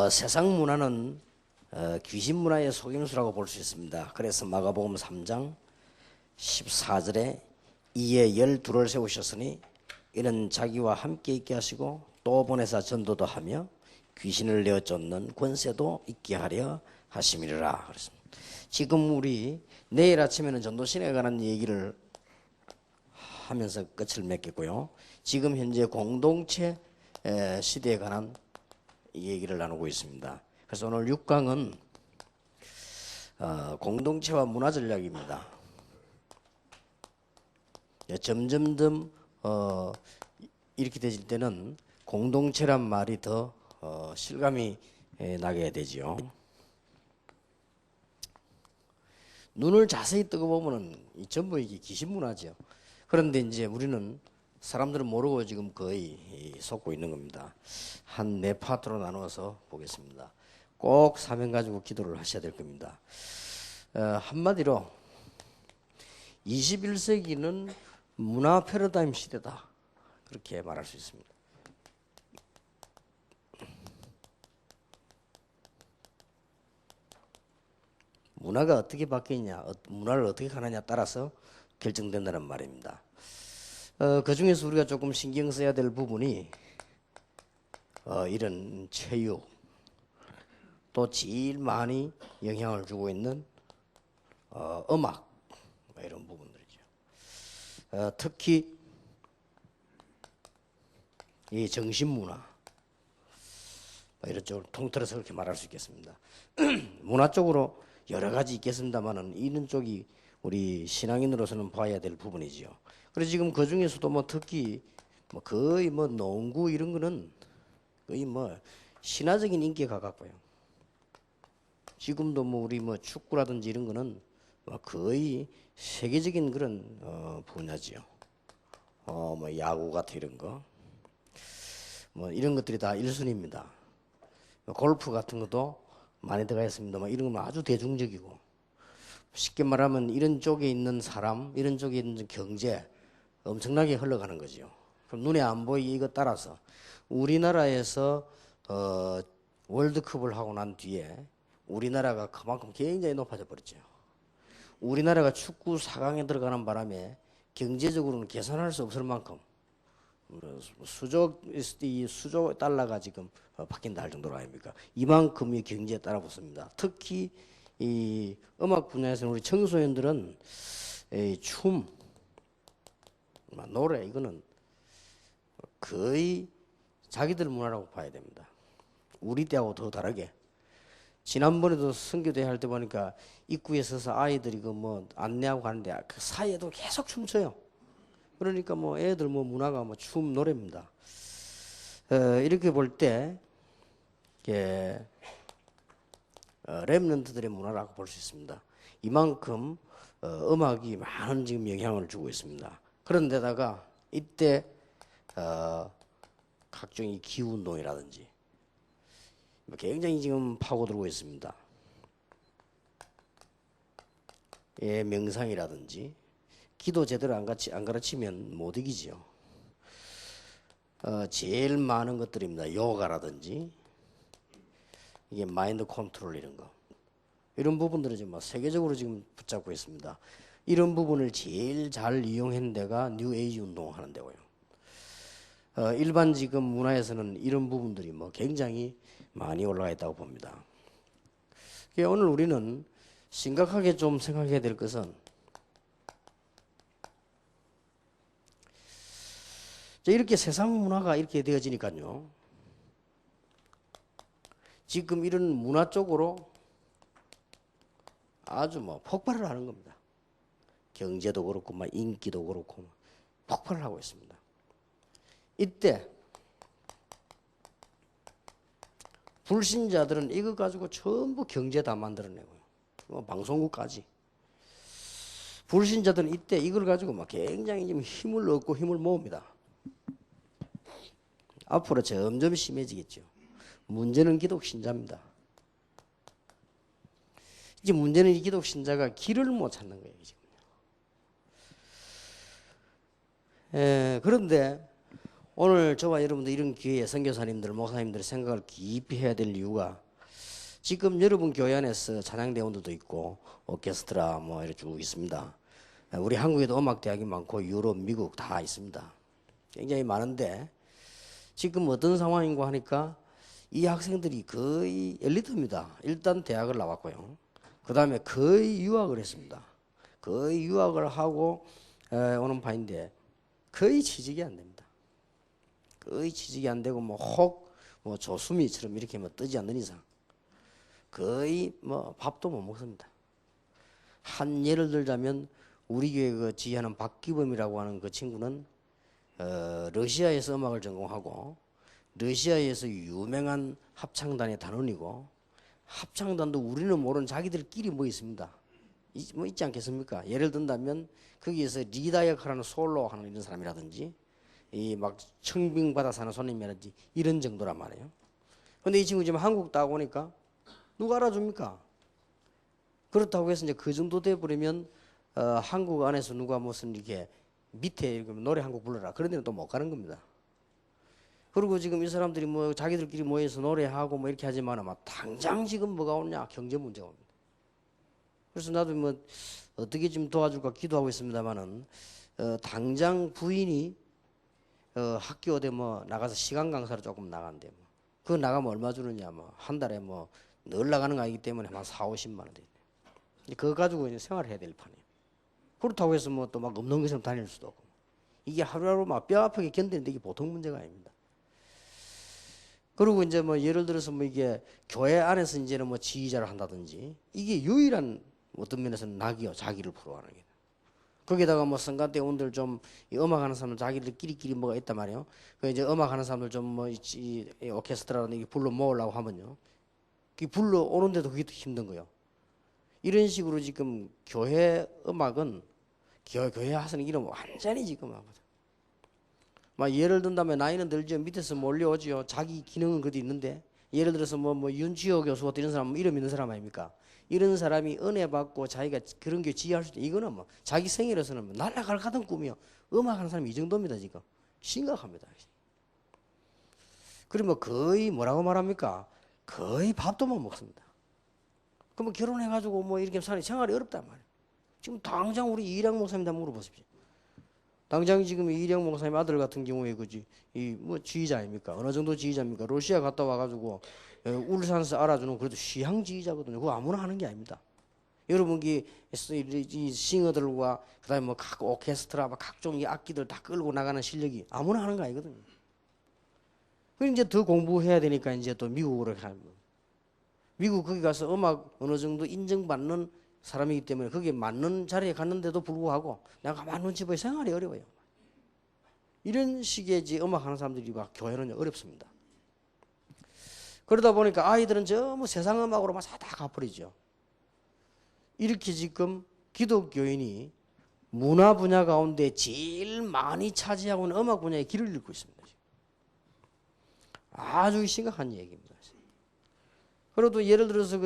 세상 문화는 귀신 문화의 속임수라고 볼 수 있습니다. 그래서 마가복음 3장 14절에 이에 12를 세우셨으니 이는 자기와 함께 있게 하시고 또 보내사 전도도 하며 귀신을 내어 쫓는 권세도 있게 하려 하심이라 그랬습니다. 지금 우리 내일 아침에는 전도신에 관한 얘기를 하면서 끝을 맺겠고요. 지금 현재 공동체 시대에 관한 얘기를 나누고 있습니다. 그래서 오늘 6강은 공동체와 문화 전략입니다. 점점점 이렇게 되질 때는 공동체란 말이 더 실감이 나게 되지요. 눈을 자세히 뜨고 보면은 전부 이게 귀신 문화죠. 그런데 이제 우리는 사람들은 모르고 지금 거의 속고 있는 겁니다. 한 네 파트로 나누어서 보겠습니다. 꼭 사명 가지고 기도를 하셔야 될 겁니다. 한마디로 21세기는 문화 패러다임 시대다, 그렇게 말할 수 있습니다. 문화가 어떻게 바뀌느냐, 문화를 어떻게 가느냐 따라서 결정된다는 말입니다. 그 중에서 우리가 조금 신경 써야 될 부분이 이런 체육, 또 제일 많이 영향을 주고 있는 음악, 이런 부분들이죠. 특히 이 정신문화, 이런 쪽으로 통틀어서 그렇게 말할 수 있겠습니다. 문화 쪽으로 여러 가지 있겠습니다만은 이런 쪽이 우리 신앙인으로서는 봐야 될 부분이지요. 그래서 지금 그 중에서도 뭐 특히 거의 농구 이런 거는 거의 신화적인 인기에 가깝고요. 지금도 우리 축구라든지 이런 거는 거의 세계적인 그런 분야지요. 야구 같은 이런 거, 이런 것들이 다 1순위입니다. 골프 같은 것도 많이 들어가 있습니다. 이런 건 아주 대중적이고, 쉽게 말하면 이런 쪽에 있는 사람, 이런 쪽에 있는 경제 엄청나게 흘러가는 거죠. 그럼 눈에 안 보이게 이것 따라서 우리나라에서 월드컵을 하고 난 뒤에 우리나라가 그만큼 굉장히 높아져 버렸죠. 우리나라가 축구 4강에 들어가는 바람에 경제적으로는 계산할 수 없을 만큼 수조 달러가 지금 바뀐다 할 정도로 아닙니까? 이만큼의 경제에 따라 붙습니다. 특히 이 음악 분야에서는 우리 청소년들은 춤, 노래 이거는 거의 자기들 문화라고 봐야 됩니다. 우리 때하고 더 다르게. 지난번에도 선교대 할 때 보니까 입구에 서서 아이들이 안내하고 가는데 그 사이에도 계속 춤춰요. 그러니까 애들 문화가 춤 노래입니다. 이렇게 볼 때 렘넌트들의 문화라고 볼 수 있습니다. 이만큼 음악이 많은 지금 영향을 주고 있습니다. 그런데다가 이때 각종의 기후운동이라든지 굉장히 지금 파고들고 있습니다. 명상이라든지 기도 제대로 안 가르치면 못 이기지요. 제일 많은 것들입니다. 요가라든지 이게 마인드 컨트롤 이런 부분들을 지금 세계적으로 지금 붙잡고 있습니다. 이런 부분을 제일 잘 이용한 데가 뉴 에이지 운동하는 데고요. 일반 지금 문화에서는 이런 부분들이 굉장히 많이 올라가 있다고 봅니다. 오늘 우리는 심각하게 좀 생각해야 될 것은 이렇게 세상 문화가 이렇게 되어지니까요. 지금 이런 문화 쪽으로 아주 폭발을 하는 겁니다. 경제도 그렇고 인기도 그렇고 폭발을 하고 있습니다. 이때 불신자들은 이거 가지고 전부 경제 다 만들어내고요. 방송국까지. 불신자들은 이때 이걸 가지고 굉장히 지금 힘을 얻고 힘을 모읍니다. 앞으로 점점 심해지겠죠. 문제는 기독 신자입니다. 이제 문제는 이 기독 신자가 길을 못 찾는 거예요, 지금. 그런데 오늘 저와 여러분들 이런 기회에 선교사님들, 목사님들 생각을 깊이 해야 될 이유가 지금 여러분 교회 안에서 찬양대원들도 있고 오케스트라 뭐 이렇게 쭉 있습니다. 우리 한국에도 음악대학이 많고 유럽, 미국 다 있습니다. 굉장히 많은데 지금 어떤 상황인가 하니까 이 학생들이 거의 엘리트입니다. 일단 대학을 나왔고요. 그 다음에 거의 유학을 했습니다. 거의 유학을 하고 오는 파인데 거의 취직이 안 됩니다. 거의 취직이 안 되고 뭐 조수미처럼 이렇게 뭐 뜨지 않는 이상 거의 뭐 밥도 못 먹습니다. 한 예를 들자면 우리 교회 그 지휘하는 박기범이라고 하는 그 친구는 러시아에서 음악을 전공하고 러시아에서 유명한 합창단의 단원이고 합창단도 우리는 모르는 자기들끼리 뭐 있습니다. 뭐 있지 않겠습니까? 예를 든다면 거기에서 리다 역할하는 솔로 하는 이런 사람이라든지 이 막 청빙받아 사는 손님이라든지 이런 정도란 말이에요. 근데 이 친구 지금 한국 딱 오니까 누가 알아줍니까? 그렇다고 해서 이제 그 정도 돼 버리면 한국 안에서 누가 무슨 이렇게 밑에 노래 한 곡 불러라 그런 데는 또 못 가는 겁니다. 그리고 지금 이 사람들이 뭐 자기들끼리 모여서 노래하고 뭐 이렇게 하지만 막 당장 지금 뭐가 오냐 경제 문제가 옵니다. 그래서 나도 뭐 어떻게 좀 도와줄까 기도하고 있습니다만은 당장 부인이 학교 어디 뭐 나가서 시간 강사로 조금 나간대. 뭐. 그거 나가면 얼마 주느냐 뭐 한 달에 뭐 늘 나가는 거 아니기 때문에 한 4, 50만 원 돼. 그거 가지고 이제 생활해야 될 판이에요. 그렇다고 해서 뭐 또 막 없는 것처럼 다닐 수도 없고. 이게 하루하루 막 뼈 아프게 견디는데 이게 보통 문제가 아닙니다. 그리고 이제 뭐 예를 들어서 뭐 이게 교회 안에서 이제는 뭐 지휘자를 한다든지 이게 유일한 어떤 면에서는 낙이요. 자기를 풀어가는 게. 거기다가 뭐 성가대원들 좀 음악하는 사람들 자기들끼리 뭐가 있단 말이에요. 그 이제 음악하는 사람들 좀 뭐 오케스트라라는 불러 모으려고 하면요. 그 불러 오는데도 그게 더 힘든 거예요. 이런 식으로 지금 교회 음악은 교회 하서는 이름 완전히 지금 하거든. 막 예를 든다면 나이는 들죠. 밑에서 몰려오지요. 자기 기능은 그래도 있는데 예를 들어서 뭐 윤지호 교수 같은 이런 사람 이름 있는 사람 아닙니까? 이런 사람이 은혜 받고 자기가 그런 게 지휘할 수 있다. 이거는 뭐 자기 생일에서는 뭐 날아갈 같은 꿈이요. 음악하는 사람이 이 정도입니다 지금. 심각합니다. 그러면 거의 뭐라고 말합니까? 거의 밥도 못 먹습니다. 그러면 결혼해가지고 뭐 이렇게 사는 생활이 어렵단 말이에요. 지금 당장 우리 이량 목사님 다 물어보십시오. 당장 지금 이량 목사님 아들 같은 경우에 그지 이 뭐 지휘자 아닙니까? 어느 정도 지휘자입니까? 러시아 갔다 와가지고 울산에서 알아주는 그래도 시향 지휘자거든요. 그거 아무나 하는 게 아닙니다. 여러분 이 싱어들과 그다음에 뭐 각 오케스트라 막 각종 이 악기들 다 끌고 나가는 실력이 아무나 하는 거 아니거든요. 그 이제 더 공부해야 되니까 이제 또 미국으로 가는 거. 미국 거기 가서 음악 어느 정도 인정받는 사람이기 때문에 거기에 맞는 자리에 갔는데도 불구하고 내가 가만 눈치 보여 생활이 어려워요. 이런 식의 음악 하는 사람들이 막 교회는 어렵습니다. 그러다 보니까 아이들은 전부 세상 음악으로만 다 가버리죠. 이렇게 지금 기독교인이 문화 분야 가운데 제일 많이 차지하고 있는 음악 분야의 길을 잃고 있습니다. 아주 심각한 얘기입니다. 그래도 예를 들어서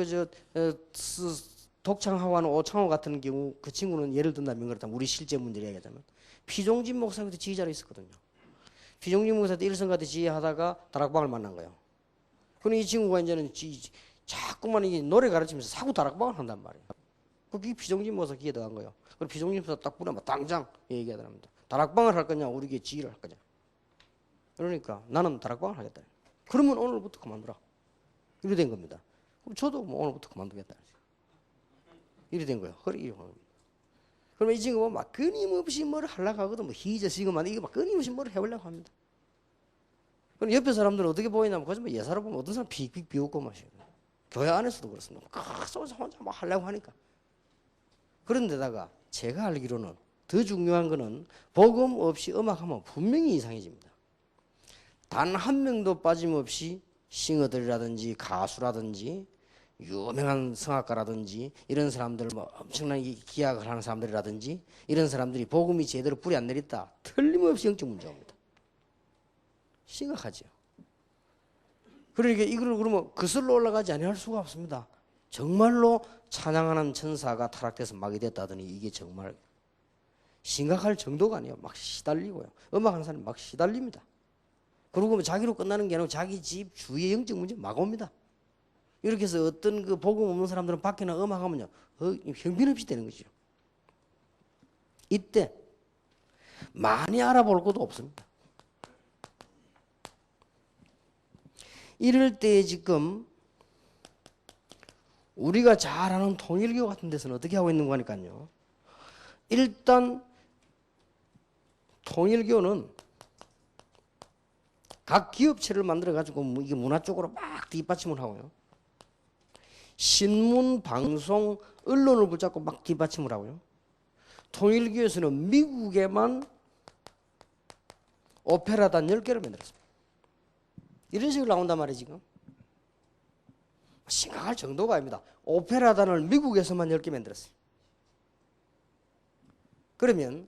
독창하고 하는 오창호 같은 경우 그 친구는 예를 든다면 그렇다면 우리 실제 문제를 얘기하자면 피종진 목사님도 지휘자로 있었거든요. 피종진 목사도 일성가대 지휘하다가 다락방을 만난 거예요. 그럼 이 친구가 이제는 자꾸만 이게 노래 가르치면서 사고 다락방을 한단 말이에요. 그게 피종진 목사 기에 들어간 거예요. 그리고 피종진 목사 딱 부르면 당장 얘기하더랍니다. 다락방을 할 거냐 우리에게 지휘를 할 거냐. 그러니까 나는 다락방을 하겠다. 그러면 오늘부터 그만두라. 이래 된 겁니다. 그럼 저도 뭐 오늘부터 그만두겠다. 이래 된 거예요. 그러면 이 친구가 막 끊임없이 뭘 하려고 하거든. 뭐 희저시그만 이거 막 끊임없이 뭘 해보려고 합니다. 그럼 옆에 사람들은 어떻게 보이냐면 거기서 뭐 예사를 보면 어떤 사람 픽픽 비웃고 마셔요. 교회 안에서도 그렇습니다. 혼자 막 하려고 하니까. 그런데다가 제가 알기로는 더 중요한 거는 복음 없이 음악하면 분명히 이상해집니다. 단 한 명도 빠짐없이 싱어들이라든지 가수라든지 유명한 성악가라든지 이런 사람들 뭐 엄청난 기약을 하는 사람들이라든지 이런 사람들이 복음이 제대로 뿌리 안 내렸다. 틀림없이 영적 문제가 옵니다. 심각하죠. 그러니까 이걸 그러면 그슬로 올라가지 아니할 수가 없습니다. 정말로 찬양하는 천사가 타락돼서 막이 됐다더니 이게 정말 심각할 정도가 아니에요. 막 시달리고요. 음악하는 사람이 막 시달립니다. 그러고 뭐 자기로 끝나는 게 아니고 자기 집 주위의 영적 문제 막 옵니다. 이렇게 해서 어떤 그 복음 없는 사람들은 밖에나 음악하면요, 형편없이 되는 거죠. 이때 많이 알아볼 것도 없습니다. 이럴 때 지금 우리가 잘 아는 통일교 같은 데서는 어떻게 하고 있는 거니까요. 일단 통일교는 각 기업체를 만들어 가지고 이게 문화 쪽으로 막 뒷받침을 하고요. 신문, 방송, 언론을 붙잡고 막 뒷받침을 하고요. 통일교에서는 미국에만 오페라단 10개를 만들었습니다. 이런 식으로 나온단 말이에요, 지금. 심각할 정도가 아닙니다. 오페라단을 미국에서만 10개 만들었어요. 그러면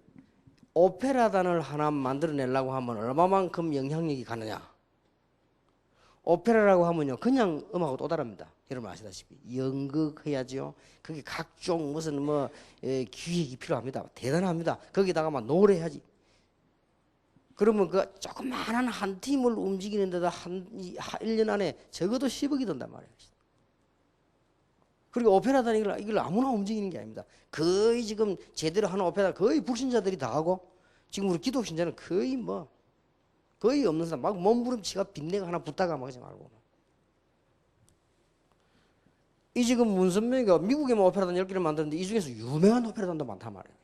오페라단을 하나 만들어내려고 하면 얼마만큼 영향력이 가느냐? 오페라라고 하면요, 그냥 음악하고 또 다릅니다. 여러분 아시다시피 연극해야죠. 그게 각종 무슨 기획이 필요합니다. 대단합니다. 거기다가 막 노래해야지. 그러면 그 조그마한 한 팀을 움직이는데도 1년 안에 적어도 10억이 든단 말이에요. 그리고 오페라단 이걸 아무나 움직이는 게 아닙니다. 거의 지금 제대로 하는 오페라 거의 불신자들이 다 하고, 지금 우리 기독 신자는 거의 없는 사람, 막 몸부림치가 빈내가 하나 붙다가 막 하지 말고. 이 지금 문선명이가 미국에만 오페라단 10개를 만드는데 이 중에서 유명한 오페라단도 많단 말이에요.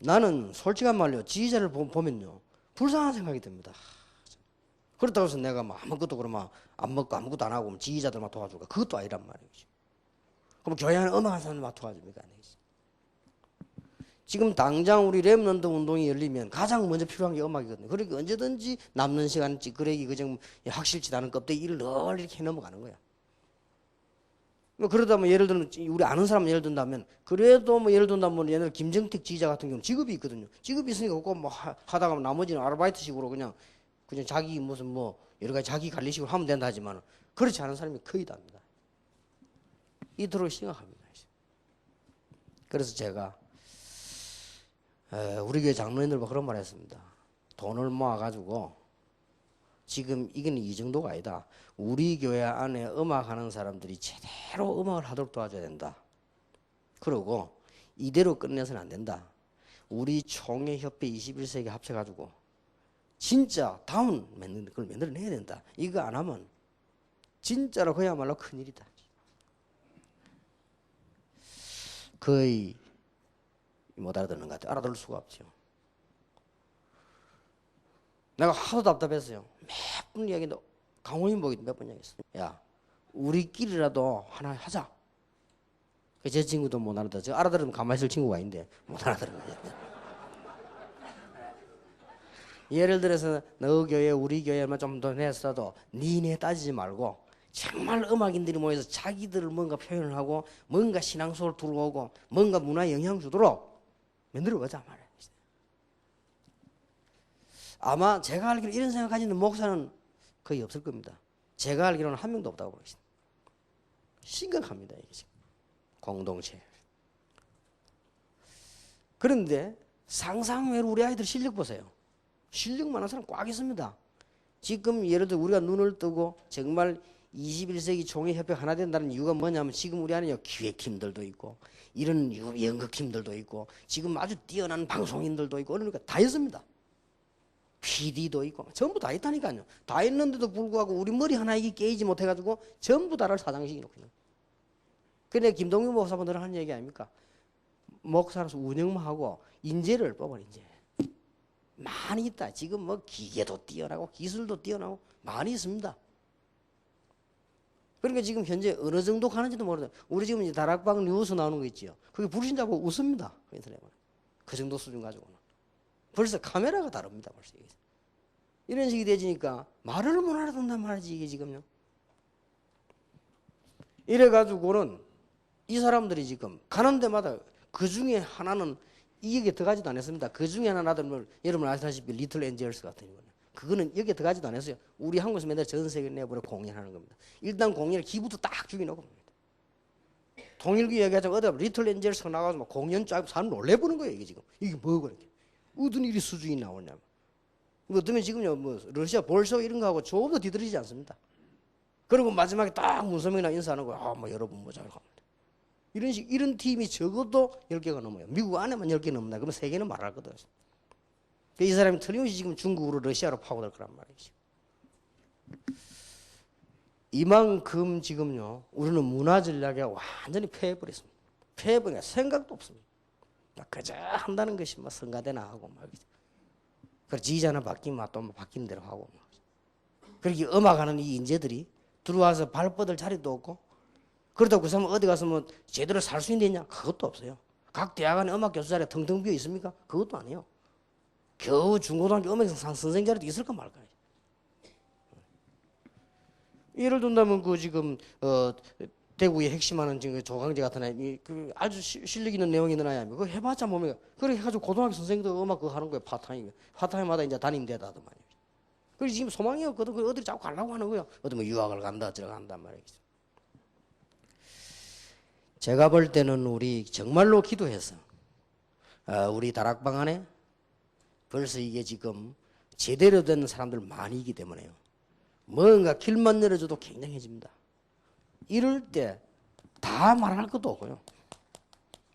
나는 솔직한 말로 지휘자를 보면요, 불쌍한 생각이 듭니다. 그렇다고 해서 내가 막 아무것도 그러면 안 먹고 아무것도 안 하고 지휘자들만 도와줄까? 그것도 아니란 말이지. 그럼 교회 안에 음악하는 사람들만 도와줍니까? 아니지. 지금 당장 우리 렘넌트 운동이 열리면 가장 먼저 필요한 게 음악이거든요. 그러니까 언제든지 남는 시간 찌끄레기 그정 확실치 않은 껍데기 일을 늘 이렇게 해 넘어가는 거야. 그러다 뭐 예를 들면 우리 아는 사람 예를 든다면, 그래도 뭐 예를 든다면 옛날 김정택 지휘자 같은 경우는 직업이 있거든요. 직업이 있으니까 그거 뭐 하다가 나머지는 아르바이트식으로 그냥 자기 무슨 뭐 여러 가지 자기 관리식으로 하면 된다 하지만 그렇지 않은 사람이 거의 다입니다. 이토록 심각합니다. 그래서 제가 우리 교회 장로님들과 그런 말 했습니다. 돈을 모아가지고 지금 이건 이 정도가 아니다. 우리 교회 안에 음악하는 사람들이 제대로 음악을 하도록 도와줘야 된다. 그리고 이대로 끝내서는 안 된다. 우리 총회협회 21세기 합쳐가지고 진짜 다운 그걸 만들어내야 된다. 이거 안 하면 진짜로 그야말로 큰일이다. 거의 못 알아듣는 것 같아요. 알아들을 수가 없죠. 내가 하도 답답했어요. 몇 번 이야기도 강원인 보기도 몇 번 이야기했어요. 야, 우리끼리라도 하나 하자. 제 친구도 못 알아들어. 저 알아들으면 가만히 있을 친구가 아닌데 못 알아들은 거예요. 예를 들어서 너 교회 우리 교회만 좀 더 냈어도 니네 따지지 말고 정말 음악인들이 모여서 자기들을 뭔가 표현을 하고 뭔가 신앙소를 들어오고 뭔가 문화에 영향 주도록 만들어보자 말이에요. 아마 제가 알기로 이런 생각 가지는 목사는 거의 없을 겁니다. 제가 알기로는 한 명도 없다고 그러십니다. 심각합니다, 이게 지금. 공동체. 그런데 상상외로 우리 아이들 실력 보세요. 실력 많은 사람 꽉 있습니다. 지금 예를 들어 우리가 눈을 뜨고 정말 21세기 총회협회 하나 된다는 이유가 뭐냐면 지금 우리 안에 기획팀들도 있고 이런 연극팀들도 있고 지금 아주 뛰어난 방송인들도 있고 그러니까 다 있습니다. PD도 있고 전부 다 있다니까요. 다 있는데도 불구하고 우리 머리 하나 이게 깨이지 못해가지고 전부 다를 사장시키 놓고 있는. 근데 김동윤 목사분들은 하는 얘기 아닙니까? 목사로서 운영만 하고 인재를 뽑은 인재 많이 있다. 지금 뭐 기계도 뛰어나고 기술도 뛰어나고 많이 있습니다. 그러니까 지금 현재 어느 정도 가는지도 모르는데 우리 지금 이제 다락방 뉴스 나오는 거 있지요. 그게 불신자 보고 웃습니다. 그 인터넷에. 그 정도 수준 가지고는. 벌써 카메라가 다릅니다. 벌써 이런 식이 되지니까 말을 못 알아듣는단 말이지 이게 지금요. 이래가지고는 이 사람들이 지금 가는 데마다 그 중에 하나는 이게 들어가지도 않았습니다. 그 중에 하나 나들면 여러분 아시다시피 리틀 엔젤스 같은 거는 그거는 여기에 들어가지도 않았어요. 우리 한국에서 맨날 전 세계를 내버려 공연하는 겁니다. 일단 공연을 기부도 딱 죽여놓고 봅니다. 통일교 얘기하자면 어디 리틀 엔젤스가 나가서 막 공연 짜고 사람 놀래보는 거예요. 이게 지금 이게 뭐고 이렇게 어떤 일이 수준이 나오냐면 어쩌면 지금요, 뭐, 러시아 볼쇼 이런 거하고 조금 더 뒤떨어지지 않습니다. 그리고 마지막에 딱 문서명이나 인사하는 거야. 아, 뭐, 여러분, 뭐, 잘 갑니다. 이런 팀이 적어도 10개가 넘어요. 미국 안에만 10개 넘는다. 그러면 세계는 말할 거다. 이 사람이 틀림없이 지금 중국으로 러시아로 파고들 거란 말이죠. 이만큼 지금요, 우리는 문화 전략에 완전히 패해버렸습니다. 패해버리니까 생각도 없습니다. 그저 한다는 것이 뭐 성가대나 하고 말이죠. 그리고 지휘자는 바뀌면 또 바뀌는 대로 하고 말이죠. 그렇게 음악하는 이 인재들이 들어와서 발 뻗을 자리도 없고, 그렇다고 그 사람 어디 가서 뭐 제대로 살 수 있느냐? 그것도 없어요. 각 대학 안에 음악 교수 자리가 텅텅 비어 있습니까? 그것도 아니에요. 겨우 중고등학교 음악상 선생 자리도 있을까 말까. 예를 든다면 그 지금 대구에 핵심하는 지금 조강재 같은 아이 그 아주 실력 있는 내용 있는 아이 그거 해봤자 뭡니까? 그래 해가지고 고등학교 선생도 음악 그거 하는 거예요. 파타임. 파타임마다 이제 담임대다 하더만요. 그래서 지금 소망이 없거든. 그 어디 자꾸 가려고 하는 거예요. 어디 뭐 유학을 간다 들어간단 말이죠. 제가 볼 때는 우리 정말로 기도해서 우리 다락방 안에 벌써 이게 지금 제대로 된 사람들 많이기 때문에요. 뭔가 길만 열어줘도 굉장해집니다. 이럴 때 다 말할 것도 없고요.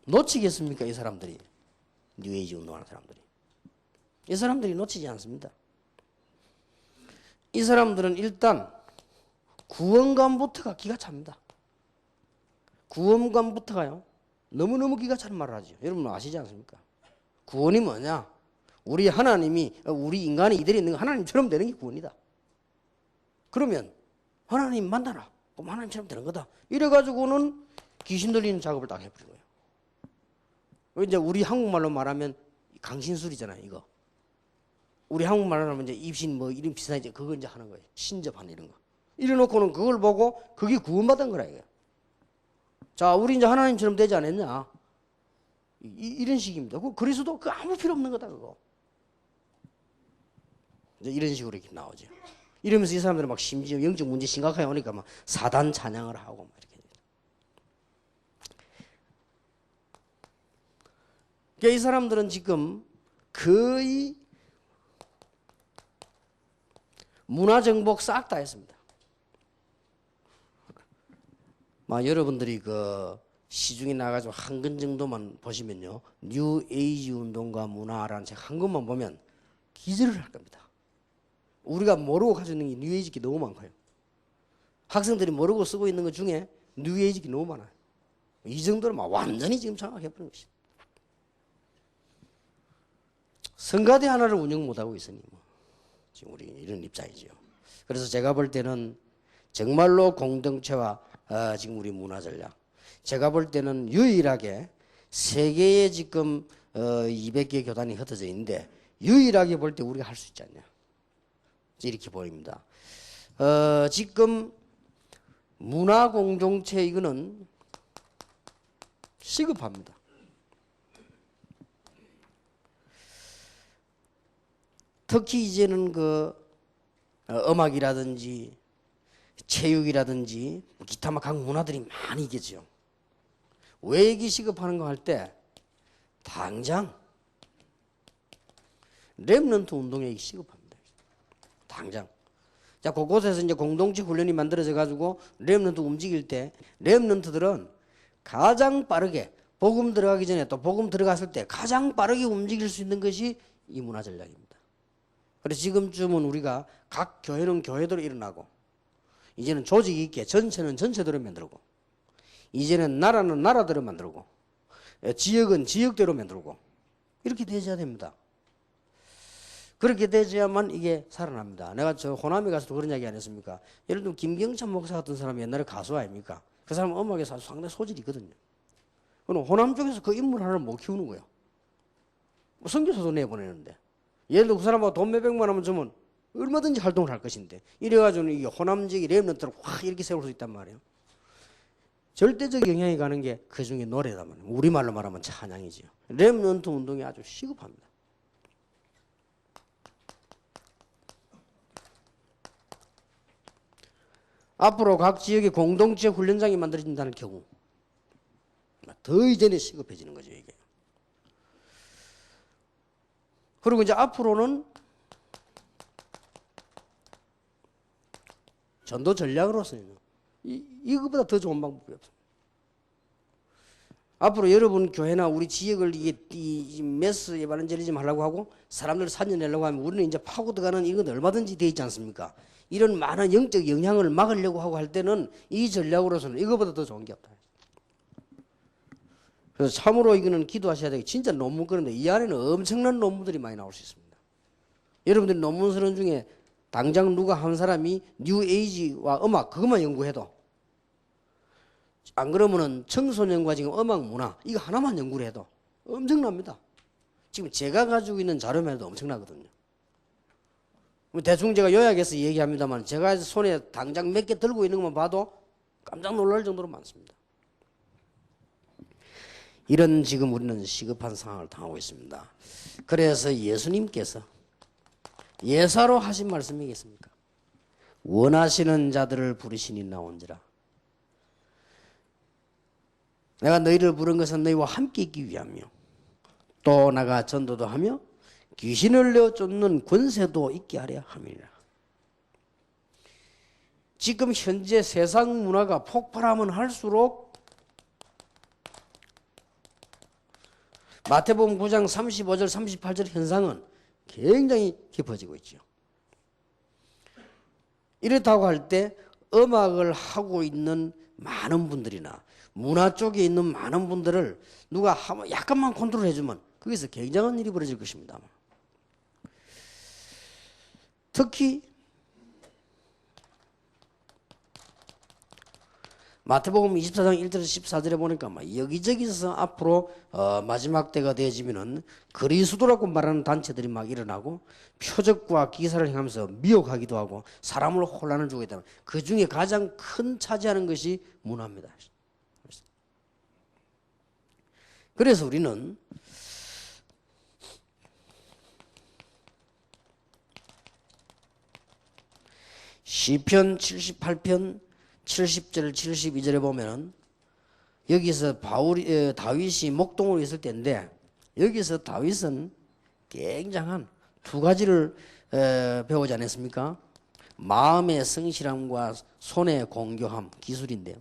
놓치겠습니까? 이 사람들이. 뉴에이지 운동하는 사람들이. 이 사람들이 놓치지 않습니다. 이 사람들은 일단 구원관부터가 기가 찹니다. 구원관부터가요. 너무너무 기가 차는 말을 하죠. 여러분 아시지 않습니까? 구원이 뭐냐? 우리 하나님이 우리 인간이 이들이 있는 하나님처럼 되는 게 구원이다. 그러면 하나님 만나라. 그럼 하나님처럼 되는 거다. 이래가지고는 귀신 들리는 작업을 딱 해버린 거예요. 이제 우리 한국말로 말하면 강신술이잖아요. 이거. 우리 한국말로 하면 이제 입신 뭐 이런 비슷한 이제 그거 이제 하는 거예요. 신접하는 이런 거. 이래놓고는 그걸 보고 그게 구원받은 거라 이거야. 자, 우리 이제 하나님처럼 되지 않았냐? 이런 식입니다. 그리스도 그 아무 필요 없는 거다 그거. 이제 이런 식으로 이렇게 나오죠. 이러면서 이 사람들은 막 심지어 영적 문제 심각하게 오니까 막 사단 찬양을 하고 막 이렇게. 그러니까 이 사람들은 지금 거의 문화 정복 싹 다 했습니다. 막 여러분들이 그 시중에 나가지고 한 권 정도만 보시면요, 뉴 에이지 운동과 문화라는 책 한 권만 보면 기절을 할 겁니다. 우리가 모르고 가지고 있는 게 뉴에이지 게 너무 많고요. 학생들이 모르고 쓰고 있는 것 중에 뉴에이지 게 너무 많아요. 이 정도로 막 완전히 지금 장악해버린 것이죠. 성가대 하나를 운영 못하고 있으니 뭐 지금 우리 이런 입장이죠. 그래서 제가 볼 때는 정말로 공동체와 지금 우리 문화 전략, 제가 볼 때는 유일하게 세계에 지금 200개 교단이 흩어져 있는데 유일하게 볼 때 우리가 할 수 있지 않냐, 이렇게 보입니다. 지금 문화 공동체 이거는 시급합니다. 특히 이제는 그 음악이라든지 체육이라든지 기타 막 각 문화들이 많이 있겠죠. 왜 이게 시급하는가 할 때 당장 렘넌트 운동이 시급합니다. 당장. 자, 그곳에서 이제 공동체 훈련이 만들어져 가지고 렘넌트 움직일 때 렘넌트들은 가장 빠르게 복음 들어가기 전에 또 복음 들어갔을 때 가장 빠르게 움직일 수 있는 것이 이 문화 전략입니다. 그래서 지금쯤은 우리가 각 교회는 교회대로 일어나고, 이제는 조직 있게 전체는 전체대로 만들고, 이제는 나라는 나라대로 만들고, 지역은 지역대로 만들고, 이렇게 되셔야 됩니다. 그렇게 되셔야만 이게 살아납니다. 내가 저 호남에 가서도 그런 이야기 안 했습니까? 예를 들면 김경찬 목사 같은 사람이 옛날에 가수 아닙니까? 그 사람은 음악에서 상당히 소질이 있거든요. 그럼 호남 쪽에서 그 인물 하나를 못 키우는 거예요. 뭐 선교사도 내보내는데. 예를 들어 그 사람하고 돈 몇백만 원만 주면 얼마든지 활동을 할 것인데, 이래가지고는 이게 호남 지역의 렘넌트를 확 이렇게 세울 수 있단 말이에요. 절대적 영향이 가는 게 그 중에 노래다 말이에요. 우리말로 말하면 찬양이지요. 렘넌트 운동이 아주 시급합니다. 앞으로 각 지역에 공동체 훈련장이 만들어진다는 경우 더 이전에 시급해지는 거죠, 이게. 그리고 이제 앞으로는 전도 전략으로서는 이거보다 더 좋은 방법이 없습니다. 앞으로 여러분 교회나 우리 지역을 이 메스 에반젤리즘 하려고 하고 사람들 살려내려고 하면 우리는 이제 파고 들어가는 이건 얼마든지 돼 있지 않습니까? 이런 많은 영적 영향을 막으려고 하고 할 때는 이 전략으로서는 이거보다 더 좋은 게 없다. 그래서 참으로 이거는 기도하셔야 되고 진짜 논문 그런데 이 안에는 엄청난 논문들이 많이 나올 수 있습니다. 여러분들이 논문 서론 중에 당장 누가 한 사람이 뉴 에이지와 음악 그것만 연구해도 안 그러면은 청소년과 지금 음악 문화 이거 하나만 연구를 해도 엄청납니다. 지금 제가 가지고 있는 자료만 해도 엄청나거든요. 대충 제가 요약해서 얘기합니다만 제가 손에 당장 몇 개 들고 있는 것만 봐도 깜짝 놀랄 정도로 많습니다. 이런 지금 우리는 시급한 상황을 당하고 있습니다. 그래서 예수님께서 예사로 하신 말씀이겠습니까? 원하시는 자들을 부르시니 나온지라. 내가 너희를 부른 것은 너희와 함께 있기 위하며 또 나가 전도도 하며 귀신을 내어 쫓는 권세도 있게 하려 함이라. 지금 현재 세상 문화가 폭발하면 할수록 마태복음 9장 35절 38절 현상은 굉장히 깊어지고 있죠. 이렇다고 할 때 음악을 하고 있는 많은 분들이나 문화 쪽에 있는 많은 분들을 누가 약간만 컨트롤 해주면 거기서 굉장한 일이 벌어질 것입니다. 특히 마태복음 24장 1절에서 14절에 보니까 여기저기서 앞으로 마지막 때가 되어지면은 그리스도라고 말하는 단체들이 막 일어나고 표적과 기사를 행하면서 미혹하기도 하고 사람을 혼란을 주게 되면 그 중에 가장 큰 차지하는 것이 문화입니다. 그래서 우리는 시편 78편 70절 72절에 보면은 여기서 다윗이 목동으로 있을 때인데 여기서 다윗은 굉장한 두 가지를 배우지 않았습니까? 마음의 성실함과 손의 공교함 기술인데요.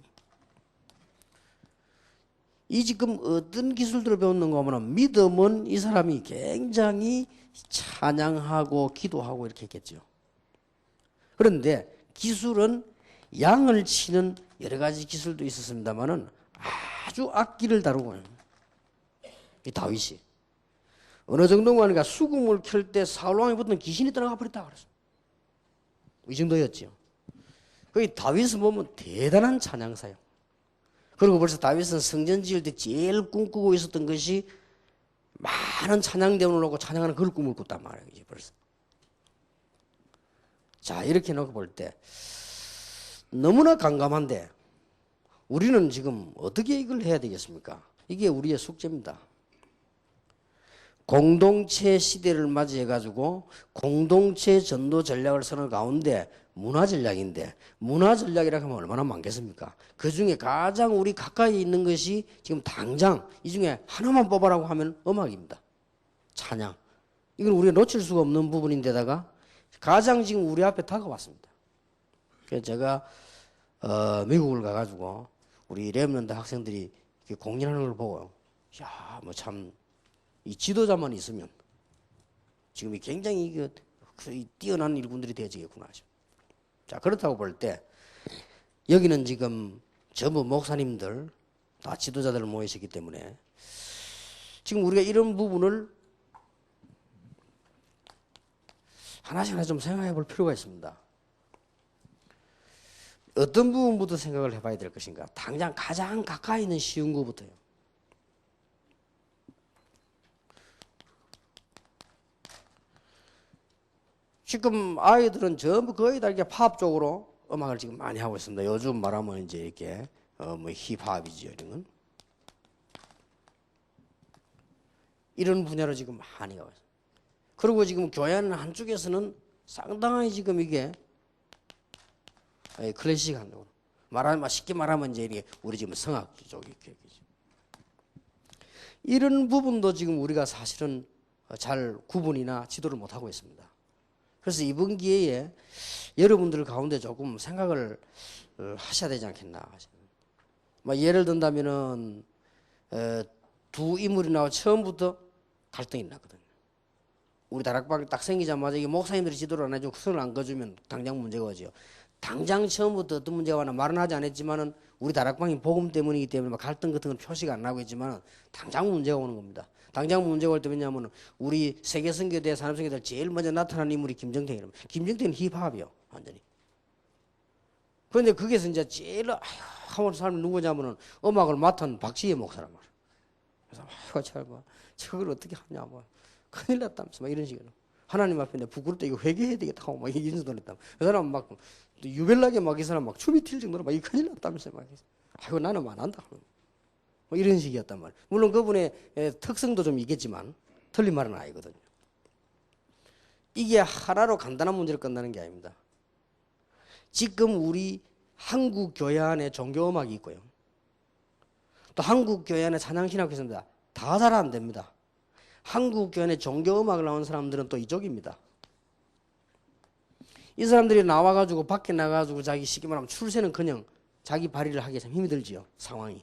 이 지금 어떤 기술들을 배웠는가 하면 믿음은 이 사람이 굉장히 찬양하고 기도하고 이렇게 했겠죠. 그런데 기술은 양을 치는 여러 가지 기술도 있었습니다만은 아주 악기를 다루고 이 다윗이 어느 정도가 하니까 수금을 켤 때 사울 왕이 붙은 귀신이 떠나가 버렸다 그랬어. 이 정도였죠. 그 다윗을 보면 대단한 찬양사요. 그리고 벌써 다윗은 성전 지을 때 제일 꿈꾸고 있었던 것이 많은 찬양대원을 놓고 찬양하는 그걸 꿈을 꿨단 말이에요. 벌써. 자, 이렇게 놓고 볼 때 너무나 강감한데 우리는 지금 어떻게 이걸 해야 되겠습니까? 이게 우리의 숙제입니다. 공동체 시대를 맞이해 가지고 공동체 전도 전략을 쓰는 가운데 문화 전략인데 문화 전략이라고 하면 얼마나 많겠습니까? 그 중에 가장 우리 가까이 있는 것이 지금 당장 이 중에 하나만 뽑아라고 하면 음악입니다. 찬양. 이건 우리가 놓칠 수가 없는 부분인데다가 가장 지금 우리 앞에 다가왔습니다. 그래서 제가 미국을 가가지고 우리 렘넌트 학생들이 공연하는 걸 보고 야, 뭐 참 이 지도자만 있으면 지금 굉장히 뛰어난 일꾼들이 되어지겠구나. 자, 그렇다고 볼 때 여기는 지금 전부 목사님들 다 지도자들 모이셨기 때문에 지금 우리가 이런 부분을 하나씩 좀 생각해 볼 필요가 있습니다. 어떤 부분부터 생각을 해봐야 될 것인가? 당장 가장 가까이 있는 쉬운 것부터요. 지금 아이들은 전부 거의 다 이렇게 팝 쪽으로 음악을 지금 많이 하고 있습니다. 요즘 말하면 이제 이렇게 뭐 힙합이죠, 이런 건. 이런 분야로 지금 많이 가고 있어요. 그리고 지금 교회는 한쪽에서는 상당히 지금 이게 클래식한 쪽으로 말하면 쉽게 말하면 이제 이게 우리 지금 성악 쪽이 이렇게 이런 부분도 지금 우리가 사실은 잘 구분이나 지도를 못 하고 있습니다. 그래서 이번 기회에 여러분들 가운데 조금 생각을 하셔야 되지 않겠나. 뭐 예를 든다면은 두 인물이 나와 처음부터 갈등이 났거든요. 우리 다락방 딱 생기자마자 이게 목사님들이 지도를 안 해주고 선을 안 거주면 당장 문제가 오죠. 당장 처음부터 어떤 문제가 왔나 말은 하지 않았지만은 우리 다락방이 복음 때문이기 때문에 막 갈등 같은 건 표시가 안 나고 있지만 당장 문제가 오는 겁니다. 당장 문제가 올 때 왜냐하면 우리 세계선교대 산업선교대 제일 먼저 나타난 인물이 김정태이라면 김정태는 힙합이요 완전히. 그런데 거기서 이제 제일 하는 사람이 누구냐면은 음악을 맡은 박지혜 목사란 말이에요. 그래서 아이고 잘 봐. 저걸 어떻게 하냐 뭐 큰일 났다면서 막 이런 식으로 하나님 앞에 내 부끄럽다 이거 회개해야 되겠다고 막 이런 소리 했다. 그 사람 막 유별나게 막 이 사람 막 춤이 튈 정도로 막 이 큰일 났다면서 막 아이고 나는 안 한다. 뭐 이런 식이었단 말이에요. 물론 그분의 특성도 좀 있겠지만 틀린 말은 아니거든요. 이게 하나로 간단한 문제를 끝나는 게 아닙니다. 지금 우리 한국 교회 안에 종교 음악이 있고요. 또 한국 교회 안에 찬양신학이 있습니다. 다 잘 안 됩니다. 한국 교회 안에 종교 음악을 나온 사람들은 또 이쪽입니다. 이 사람들이 나와가지고 밖에 나가가지고 자기 쉽게 말하면 출세는 그냥 자기 발휘를 하기 참 힘이 들지요. 상황이.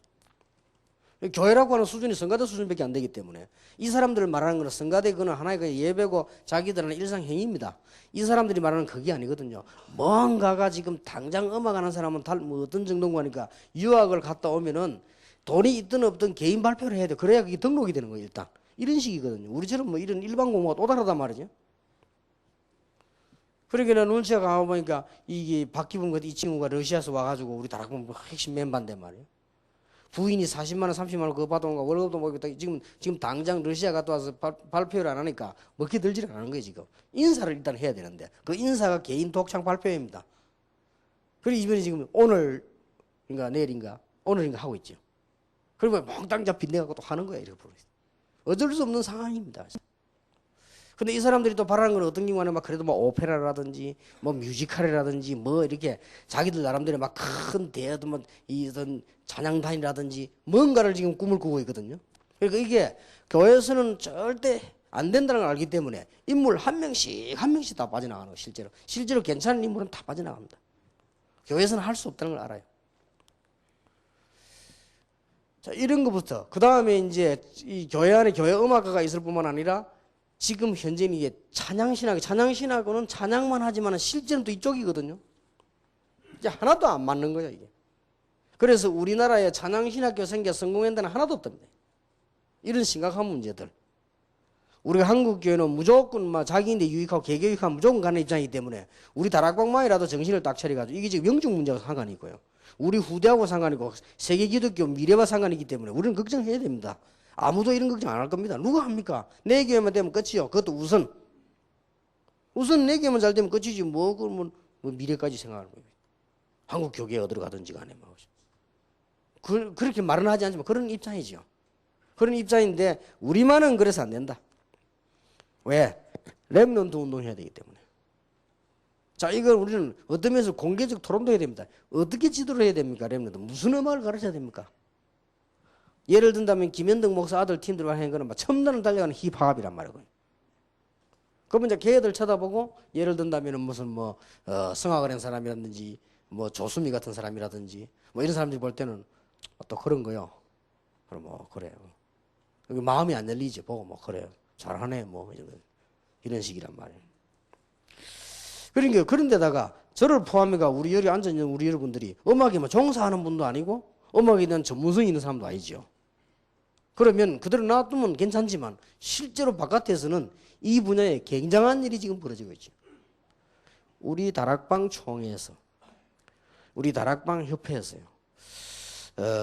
교회라고 하는 수준이 성가대 수준밖에 안 되기 때문에 이 사람들을 말하는 것은 성가대 그는 하나의 그 예배고 자기들은 일상행위입니다. 이 사람들이 말하는 그게 아니거든요. 뭔가가 지금 당장 음악하는 사람은 뭐 어떤 정도인 거니까 유학을 갔다 오면은 돈이 있든 없든 개인 발표를 해야 돼. 그래야 그게 등록이 되는 거예요. 일단 이런 식이거든요. 우리처럼 뭐 이런 일반 공부가 또 다르단 말이죠. 그러니까 눈치가 가보니까 이게 박기분 같은 이 친구가 러시아에서 와가지고 우리 다락방 핵심 멤버인데 말이에요. 부인이 40만 원, 30만 원 그거 받아온 거 월급도 먹겠다. 지금 당장 러시아 갔다 와서 발표를 안 하니까 먹기 들지를 않은 거예요 지금. 인사를 일단 해야 되는데 그 인사가 개인 독창 발표입니다. 그리고 이번에 지금 오늘인가 내일인가 오늘인가 하고 있죠. 그리고 몽땅 잡힌 내가 또 하는 거야 이렇게 부르고 있어요. 어쩔 수 없는 상황입니다. 근데 이 사람들이 또 바라는 건 어떤 경우에 막 그래도 뭐 오페라라든지 뭐 뮤지컬이라든지 뭐 이렇게 자기들 나름대로 막 큰 대여도 뭐 이런 찬양단이라든지 뭔가를 지금 꿈을 꾸고 있거든요. 그러니까 이게 교회에서는 절대 안 된다는 걸 알기 때문에 인물 한 명씩 다 빠져나가는 거예요. 실제로 괜찮은 인물은 다 빠져나갑니다. 교회에서는 할 수 없다는 걸 알아요. 자, 이런 것부터 그 다음에 이제 이 교회 안에 교회 음악가가 있을 뿐만 아니라 지금 현재는 이게 찬양신학은 찬양만 하지만 실제는 또 이쪽이거든요. 이제 하나도 안 맞는 거예요, 이게. 그래서 우리나라에 찬양신학교 생겨 성공한 데는 하나도 없답니다. 이런 심각한 문제들. 우리가 한국교회는 무조건 막 자기인데 유익하고 개교육하면 무조건 가는 입장이기 때문에 우리 다락방만이라도 정신을 딱 차려가지고 이게 지금 영적 문제와 상관이 있고요. 우리 후대하고 상관이 있고 세계 기독교 미래와 상관이 있기 때문에 우리는 걱정해야 됩니다. 아무도 이런 걱정 안 할 겁니다. 누가 합니까? 내 교회만 되면 끝이요. 그것도 우선 내 교회만 잘 되면 끝이지 뭐 미래까지 생각하는 거예요. 한국 교계에 어디로 가든지 간에 뭐. 그렇게 말은 하지 않지만 그런 입장이죠. 그런 입장인데 우리만은 그래서 안 된다. 왜? 렘넌트 운동해야 되기 때문에. 자, 이걸 우리는 어떤 면에서 공개적 토론도 해야 됩니다. 어떻게 지도를 해야 됩니까? 렘넌트 무슨 음악을 가르쳐야 됩니까? 예를 든다면 김현덕 목사 아들 팀들과 하는 거는 막 첨단을 달려가는 힙합이란 말이거든요. 그러면 이제 걔들 쳐다보고 예를 든다면 무슨 뭐 성악을 한 사람이라든지 뭐 조수미 같은 사람이라든지 뭐 이런 사람들이 볼 때는 또 그런 거요. 그럼 뭐 그래요. 마음이 안 열리지 보고 뭐 그래요. 잘하네 뭐 이런 식이란 말이에요. 그러니까 그런데다가 저를 포함해가 우리 여기 앉아 있는 우리 여러분들이 음악에 뭐 종사하는 분도 아니고 음악에 대한 전문성이 있는 사람도 아니죠. 그러면 그대로 놔두면 괜찮지만 실제로 바깥에서는 이 분야에 굉장한 일이 지금 벌어지고 있죠. 우리 다락방 총회에서, 우리 다락방 협회에서요,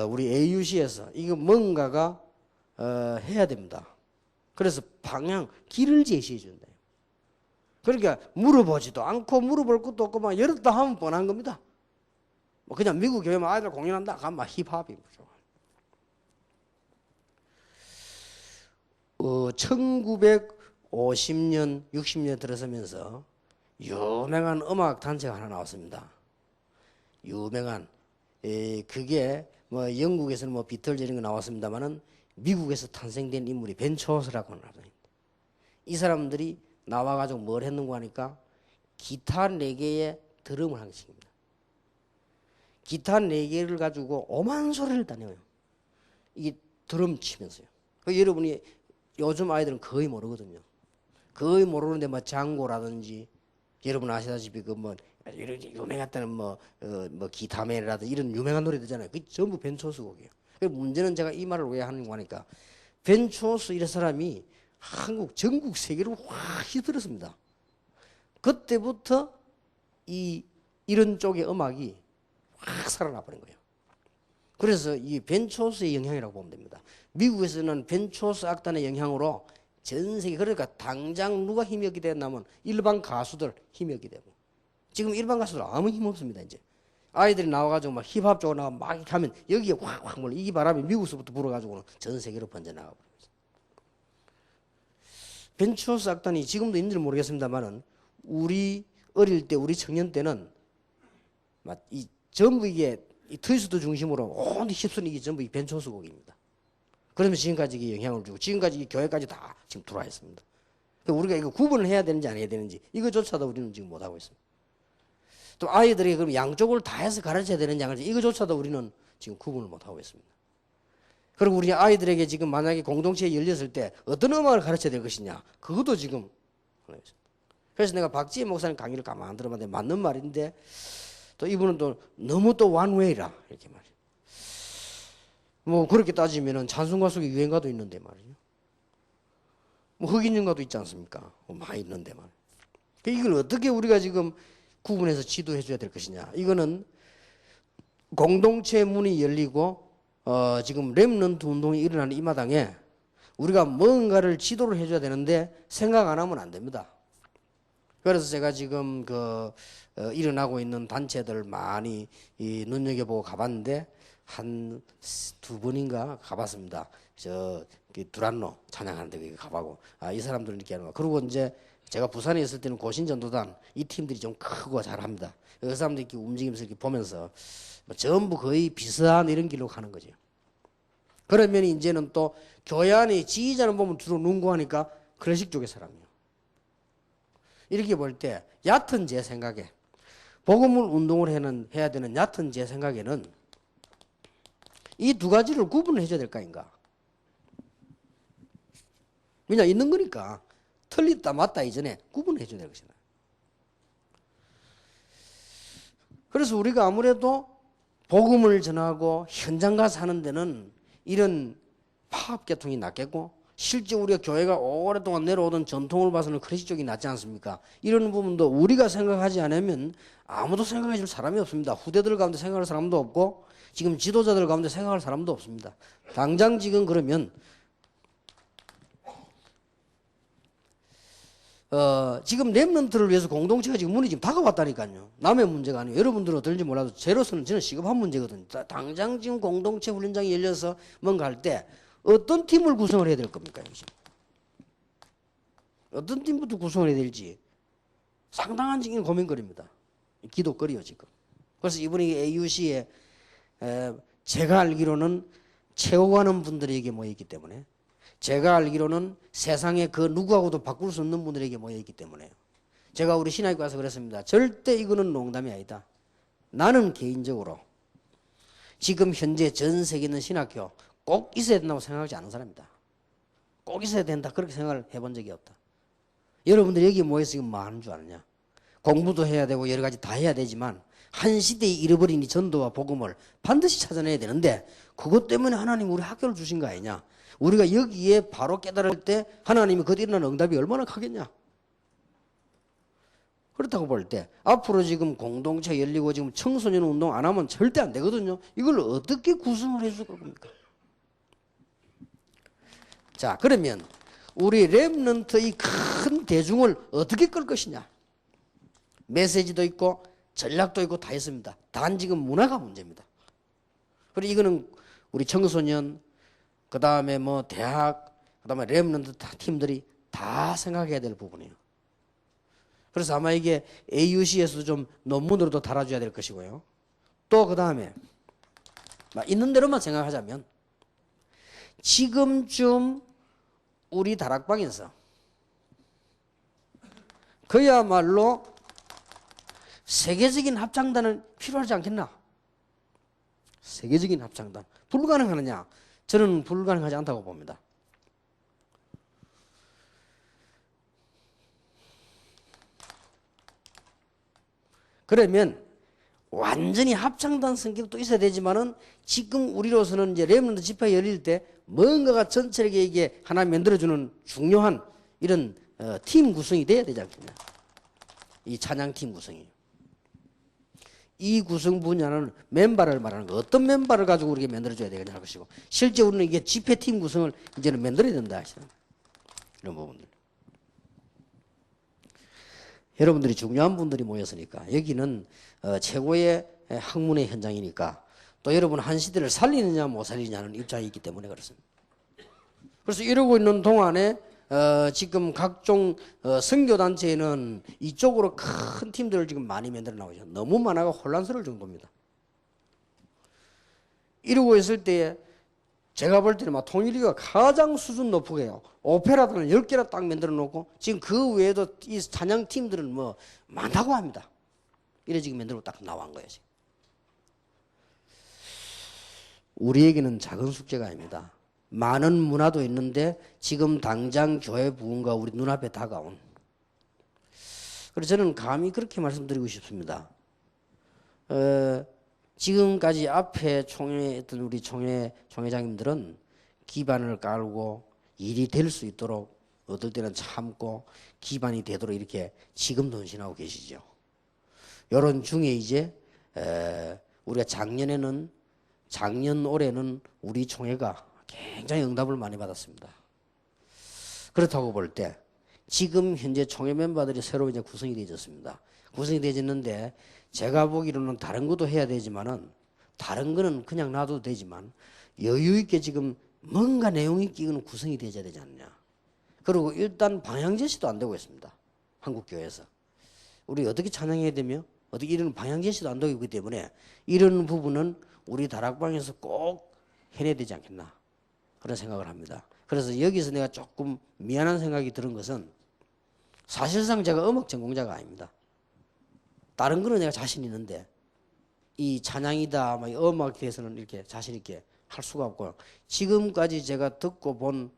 우리 AUC에서 이거 뭔가가 해야 됩니다. 그래서 방향, 길을 제시해 준다. 그러니까 물어보지도 않고 물어볼 것도 없고 막 열었다 하면 뻔한 겁니다. 뭐 그냥 미국 교회만 아이들 공연한다 가면 막 힙합이죠. 1950년, 60년 들어서면서 유명한 음악 단체가 하나 나왔습니다. 유명한 그게 뭐 영국에서는 뭐 비틀즈 이런 거 나왔습니다만은 미국에서 탄생된 인물이 벤 초스라고 하는 사람입니다. 이 사람들이 나와가지고 뭘 했는가 하니까 기타 4개의 드럼을 한 것입니다. 기타 4개를 가지고 오만 소리를 다 내요. 이게 드럼 치면서요. 여러분이 요즘 아이들은 거의 모르거든요. 거의 모르는데 뭐 장고라든지 여러분 아시다시피 그 뭐 이런 유명했다는 뭐 기타맨이라든지 이런 유명한 노래들잖아요. 그 전부 벤초스 곡이에요. 문제는 제가 이 말을 왜 하는 거니까 벤초스 이런 사람이 한국 전국 세계로 확 휘둘렀습니다. 그때부터 이런 쪽의 음악이 확 살아나 버린 거예요. 그래서 이 벤초스의 영향이라고 보면 됩니다. 미국에서는 벤초스 악단의 영향으로 전 세계, 그러니까 당장 누가 힘이 없게 됐냐면 일반 가수들 힘이 없게 되고, 지금 일반 가수들 아무 힘 없습니다. 이제 아이들이 나와가지고 막 힙합 쪽으로 나가 막 이렇게 하면 여기에 확 몰려. 이 바람이 미국서부터 불어가지고는 전 세계로 번져나가 버려요. 벤초스 악단이 지금도 있는지 모르겠습니다만은 우리 어릴 때, 우리 청년 때는 막 전부 이게 이 트위스트 중심으로 온 힙선이 이게 전부 이 벤초스 곡입니다. 그러면서 지금까지 이게 영향을 주고 지금까지 이 교회까지 다 지금 들어와 있습니다. 그러니까 우리가 이거 구분을 해야 되는지 안 해야 되는지 이거조차도 우리는 지금 못하고 있습니다. 또 아이들에게 그럼 양쪽을 다 해서 가르쳐야 되는지 안 가르쳐야 이거조차도 우리는 지금 구분을 못하고 있습니다. 그리고 우리 아이들에게 지금 만약에 공동체에 열렸을 때 어떤 음악을 가르쳐야 될 것이냐, 그것도 지금 그래서 내가 박지혜 목사님 강의를 가만 들어봤는데 맞는 말인데 또 이분은 또 너무 또 원웨이라 이렇게 말이에요. 뭐 그렇게 따지면은 찬송가 속에 유행가도 있는데 말이에요. 뭐 흑인연가도 있지 않습니까? 많이 있는데 말이에요. 이걸 어떻게 우리가 지금 구분해서 지도해 줘야 될 것이냐. 이거는 공동체 문이 열리고 지금 렘넌트 운동이 일어나는 이 마당에 우리가 뭔가를 지도를 해줘야 되는데 생각 안 하면 안 됩니다. 그래서 제가 지금 일어나고 있는 단체들 많이 눈여겨보고 가봤는데 한 2번인가 가봤습니다. 두란노 찬양하는 데 가보고 이 사람들은 이렇게 하는 거. 그리고 이제 제가 부산에 있을 때는 고신전도단 이 팀들이 좀 크고 잘합니다. 그 사람들이 이렇게 움직이면서 이렇게 보면서 전부 거의 비슷한 이런 길로 가는 거죠. 그러면 이제는 또 교회 안에 지휘자는 보면 주로 눈구하니까 클래식 쪽의 사람이에요. 이렇게 볼 때 얕은 제 생각에 복음을 운동을 해야 되는 얕은 제 생각에는 이 두 가지를 구분을 해줘야 될 거 아닌가. 왜냐 있는 거니까 틀리다 맞다 이전에 구분을 해줘야 될 것이다. 그래서 우리가 아무래도 복음을 전하고 현장 가서 하는 데는 이런 파업계통이 낫겠고 실제 우리가 교회가 오랫동안 내려오던 전통을 봐서는 클래식 쪽이 낫지 않습니까? 이런 부분도 우리가 생각하지 않으면 아무도 생각해 줄 사람이 없습니다. 후대들 가운데 생각할 사람도 없고 지금 지도자들 가운데 생각할 사람도 없습니다. 당장 지금 그러면 지금 렘넌트를 위해서 공동체가 지금 문이 지금 다가왔다니까요. 남의 문제가 아니에요. 여러분들은 어떨지 몰라도 제로서는 저는 시급한 문제거든요. 당장 지금 공동체 훈련장이 열려서 뭔가 할 때 어떤 팀을 구성을 해야 될 겁니까? 어떤 팀부터 구성을 해야 될지 상당한 지금 고민거리입니다. 기도거리요 지금. 그래서 이번에 AUC에 제가 알기로는 채워가는 분들에게 모여있기 때문에 제가 알기로는 세상에 그 누구하고도 바꿀 수 없는 분들에게 모여있기 때문에 제가 우리 신학교 가서 그랬습니다. 절대 이거는 농담이 아니다. 나는 개인적으로 지금 현재 전 세계에 있는 신학교 꼭 있어야 된다고 생각하지 않은 사람입니다. 꼭 있어야 된다 그렇게 생각을 해본 적이 없다. 여러분들 여기 모여있으면 뭐 하는 줄 아느냐. 공부도 해야 되고 여러 가지 다 해야 되지만 한 시대에 잃어버린 이 전도와 복음을 반드시 찾아내야 되는데 그것 때문에 하나님 우리 학교를 주신 거 아니냐. 우리가 여기에 바로 깨달을 때 하나님이 그때 일어나는 응답이 얼마나 크겠냐. 그렇다고 볼 때 앞으로 지금 공동체 열리고 지금 청소년 운동 안 하면 절대 안 되거든요. 이걸 어떻게 구성을 해줄 겁니까? 자, 그러면 우리 렘넌트의 큰 대중을 어떻게 끌 것이냐. 메시지도 있고 전략도 있고 다 있습니다. 단 지금 문화가 문제입니다. 그리고 이거는 우리 청소년 그 다음에 뭐 대학 그 다음에 렘넌트 팀들이 다 생각해야 될 부분이에요. 그래서 아마 이게 AUC에서도 좀 논문으로도 달아줘야 될 것이고요. 또 그 다음에 있는 대로만 생각하자면 지금쯤 우리 다락방에서 그야말로 세계적인 합창단은 필요하지 않겠나? 세계적인 합창단. 불가능하느냐? 저는 불가능하지 않다고 봅니다. 그러면 완전히 합창단 성격도 있어야 되지만은 지금 우리로서는 이제 렘넌트 집회 열릴 때 뭔가가 전체에게 이게 하나 만들어주는 중요한 이런 팀 구성이 돼야 되지 않겠냐. 이 찬양팀 구성이. 이 구성 분야는 멤버를 말하는 거. 어떤 멤버를 가지고 우리가 만들어줘야 되겠냐 할 것이고, 실제 우리는 이게 집회팀 구성을 이제는 만들어야 된다 하시는 이런 부분들. 여러분들이 중요한 분들이 모였으니까 여기는 최고의 학문의 현장이니까 또 여러분 한 시대를 살리느냐 못 살리느냐는 입장이 있기 때문에 그렇습니다. 그래서 이러고 있는 동안에 지금 각종 선교단체에는 이쪽으로 큰 팀들을 지금 많이 만들어 나오죠. 너무 많아가 혼란스러울 정도입니다. 이러고 있을 때에 제가 볼 때는 막 통일이가 가장 수준 높게요. 오페라단을 10개나 딱 만들어 놓고 지금 그 외에도 이 찬양팀들은 뭐 많다고 합니다. 이래 지금 만들고 딱 나온 거예요. 지금. 우리에게는 작은 숙제가 아닙니다. 많은 문화도 있는데 지금 당장 교회 부흥과 우리 눈앞에 다가온. 그래서 저는 감히 그렇게 말씀드리고 싶습니다. 지금까지 앞에 총회했던 우리 총회장님들은 기반을 깔고 일이 될 수 있도록 어떨 때는 참고 기반이 되도록 이렇게 지금도 헌신하고 계시죠. 요런 중에 이제 우리가 작년 올해는 우리 총회가 굉장히 응답을 많이 받았습니다. 그렇다고 볼 때 지금 현재 총회 멤버들이 새로 이제 구성이 되어졌습니다. 구성이 되어졌는데 제가 보기로는 다른 것도 해야 되지만은 다른 거는 그냥 놔둬도 되지만 여유 있게 지금 뭔가 내용 있게 이거는 구성이 되어야 되지 않냐. 그리고 일단 방향 제시도 안 되고 있습니다. 한국 교회에서 우리 어떻게 찬양해야 되며 어떻게 이런 방향 제시도 안 되고 있기 때문에 이런 부분은 우리 다락방에서 꼭 해내야 되지 않겠나 그런 생각을 합니다. 그래서 여기서 내가 조금 미안한 생각이 드는 것은 사실상 제가 음악 전공자가 아닙니다. 다른 거는 내가 자신 있는데 이 찬양이다, 막 음악에 대해서는 이렇게 자신 있게 할 수가 없고요. 지금까지 제가 듣고 본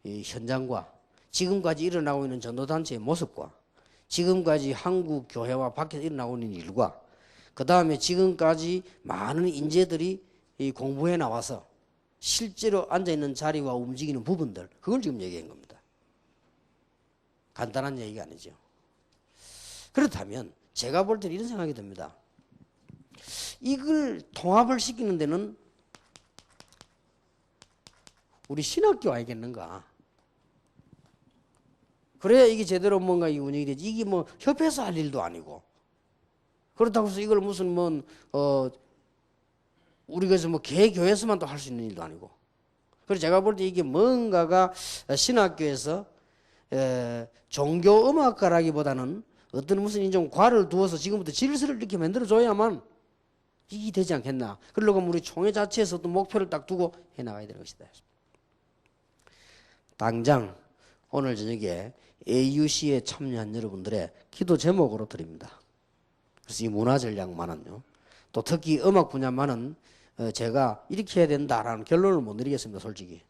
이 현장과 지금까지 일어나고 있는 전도단체의 모습과 지금까지 한국 교회와 밖에서 일어나고 있는 일과 그 다음에 지금까지 많은 인재들이 이 공부해 나와서 실제로 앉아있는 자리와 움직이는 부분들 그걸 지금 얘기한 겁니다. 간단한 얘기가 아니죠. 그렇다면 제가 볼 때는 이런 생각이 듭니다. 이걸 통합을 시키는 데는 우리 신학교 아니겠는가? 그래야 이게 제대로 뭔가 이 운영이 되지. 이게 뭐 협회에서 할 일도 아니고. 그렇다고 해서 이걸 무슨 우리가 뭐 개교에서만 또 할 수 있는 일도 아니고. 그래서 제가 볼 때 이게 뭔가가 신학교에서 종교 음악가라기보다는 어떤 무슨 좀 과를 두어서 지금부터 질서를 이렇게 만들어줘야만 이게 되지 않겠나. 그러려고 우리 총회 자체에서도 목표를 딱 두고 해나가야 되는 것이다. 당장 오늘 저녁에 AUC에 참여한 여러분들의 기도 제목으로 드립니다. 그래서 이 문화전략만은요. 또 특히 음악 분야만은 제가 이렇게 해야 된다라는 결론을 못 내리겠습니다. 솔직히.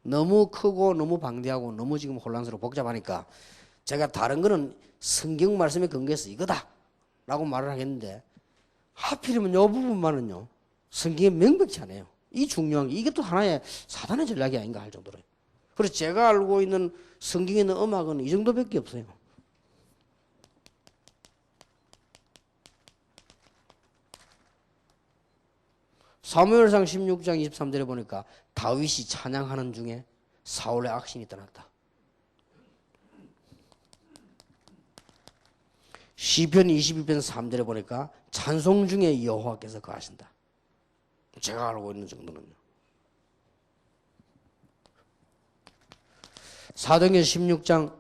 너무 크고 너무 방대하고 너무 지금 혼란스럽고 복잡하니까 제가 다른 거는 성경 말씀에 근거해서 이거다 라고 말을 하겠는데 하필이면 이 부분만은요. 성경에 명백치 않아요. 이 중요한 게 이게 또 하나의 사단의 전략이 아닌가 할 정도로. 그래서 제가 알고 있는 성경에 있는 음악은 이 정도밖에 없어요. 사무엘상 16장 23절에 보니까 다윗이 찬양하는 중에 사울의 악신이 떠났다. 시편 22편 3절에 보니까 찬송 중에 여호와께서 거하신다. 제가 알고 있는 정도는요. 사도행전 16장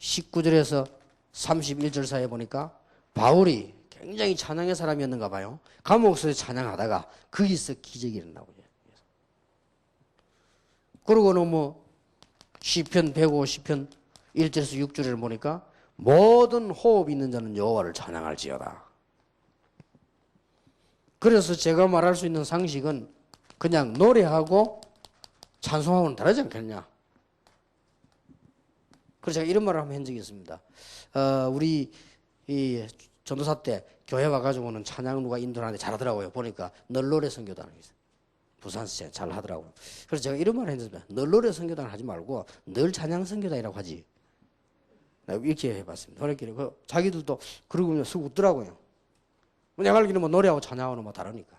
19절에서 31절 사이에 보니까 바울이 굉장히 찬양의 사람이었는가 봐요. 감옥에서 찬양하다가 거기서 기적이 일어나고. 그러고는 뭐 시편 150편 1절에서 6절을 보니까 모든 호흡 있는 자는 여호와를 찬양할지어다. 그래서 제가 말할 수 있는 상식은 그냥 노래하고 찬송하고는 다르지 않겠냐. 그래서 제가 이런 말을 한번 한 적이 있습니다. 우리 이 전도사 때 교회 와가지고는 찬양 누가 인도하는데 잘하더라고요. 보니까 널노래 선교단을 있어요. 부산서 잘 하더라고요. 그래서 제가 이런 말을 했습니다. 널노래 선교단 하지 말고 늘 찬양 선교단이라고 하지. 이렇게 해봤습니다. 그러니까 자기들도 그러고 쓱 웃더라고요. 내가 알기로는 뭐 노래하고 찬양하고는 뭐 다르니까.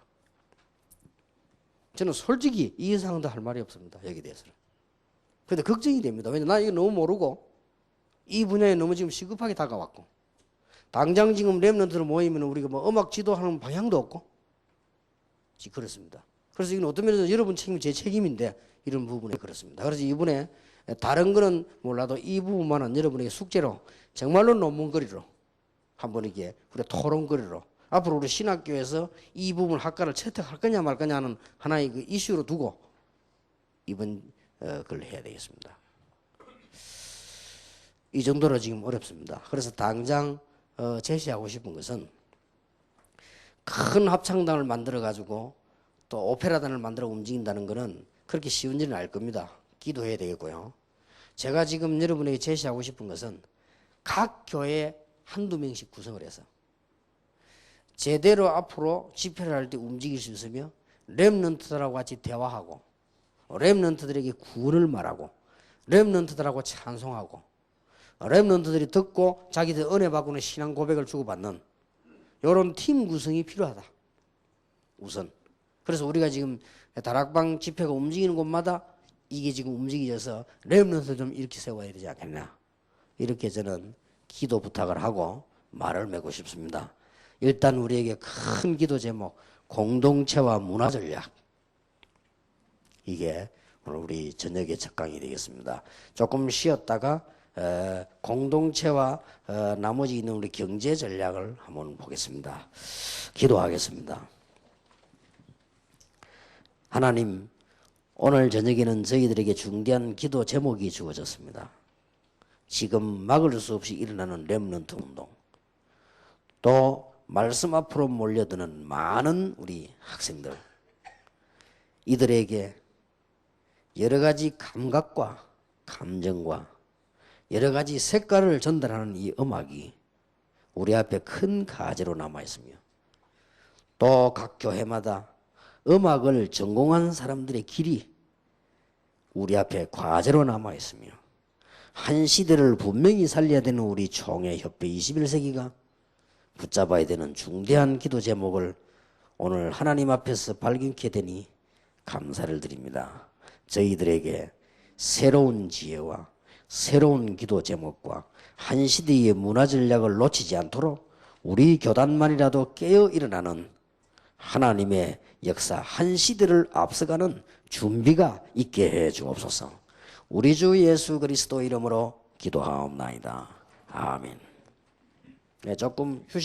저는 솔직히 이 이상도 할 말이 없습니다. 여기에 대해서는. 근데 걱정이 됩니다. 왜냐면 나 이거 너무 모르고 이 분야에 너무 지금 시급하게 다가왔고 당장 지금 랩런트로 모이면 우리가 뭐 음악 지도하는 방향도 없고 그렇습니다. 그래서 이건 어떤 면에서 여러분 책임이 제 책임인데 이런 부분에 그렇습니다. 그래서 이번에 다른 거는 몰라도 이 부분만은 여러분에게 숙제로 정말로 논문거리로 한번 이게 우리 토론거리로 앞으로 우리 신학교에서 이 부분 학과를 채택할 거냐 말 거냐 하는 하나의 그 이슈로 두고 이번 걸 해야 되겠습니다. 이 정도로 지금 어렵습니다. 그래서 당장 제시하고 싶은 것은 큰 합창단을 만들어 가지고 또 오페라단을 만들어 움직인다는 것은 그렇게 쉬운 일은 아닐 겁니다. 기도해야 되겠고요. 제가 지금 여러분에게 제시하고 싶은 것은 각 교회에 한두 명씩 구성을 해서 제대로 앞으로 집회를 할 때 움직일 수 있으며 렘넌트들하고 같이 대화하고 렘넌트들에게 구원을 말하고 렘넌트들하고 찬송하고 렘넌트들이 듣고 자기들 은혜 받고는 신앙 고백을 주고받는 이런 팀 구성이 필요하다. 우선. 그래서 우리가 지금 다락방 집회가 움직이는 곳마다 이게 지금 움직여져서 렘넌트 좀 이렇게 세워야 되지 않겠냐. 이렇게 저는 기도 부탁을 하고 말을 맺고 싶습니다. 일단 우리에게 큰 기도 제목 공동체와 문화 전략. 이게 오늘 우리 저녁의 첫 강의 되겠습니다. 조금 쉬었다가 공동체와 나머지 있는 우리 경제 전략을 한번 보겠습니다. 기도하겠습니다. 하나님, 오늘 저녁에는 저희들에게 중대한 기도 제목이 주어졌습니다. 지금 막을 수 없이 일어나는 렘넌트 운동, 또 말씀 앞으로 몰려드는 많은 우리 학생들, 이들에게 여러 가지 감각과 감정과 여러 가지 색깔을 전달하는 이 음악이 우리 앞에 큰 과제로 남아있으며 또 각 교회마다 음악을 전공한 사람들의 길이 우리 앞에 과제로 남아있으며 한 시대를 분명히 살려야 되는 우리 총회협회 21세기가 붙잡아야 되는 중대한 기도 제목을 오늘 하나님 앞에서 발견케 되니 감사를 드립니다. 저희들에게 새로운 지혜와 새로운 기도 제목과 한 시대의 문화 전략을 놓치지 않도록 우리 교단만이라도 깨어 일어나는 하나님의 역사 한 시대를 앞서가는 준비가 있게 해 주옵소서. 우리 주 예수 그리스도 이름으로 기도하옵나이다. 아멘. 네, 조금 휴식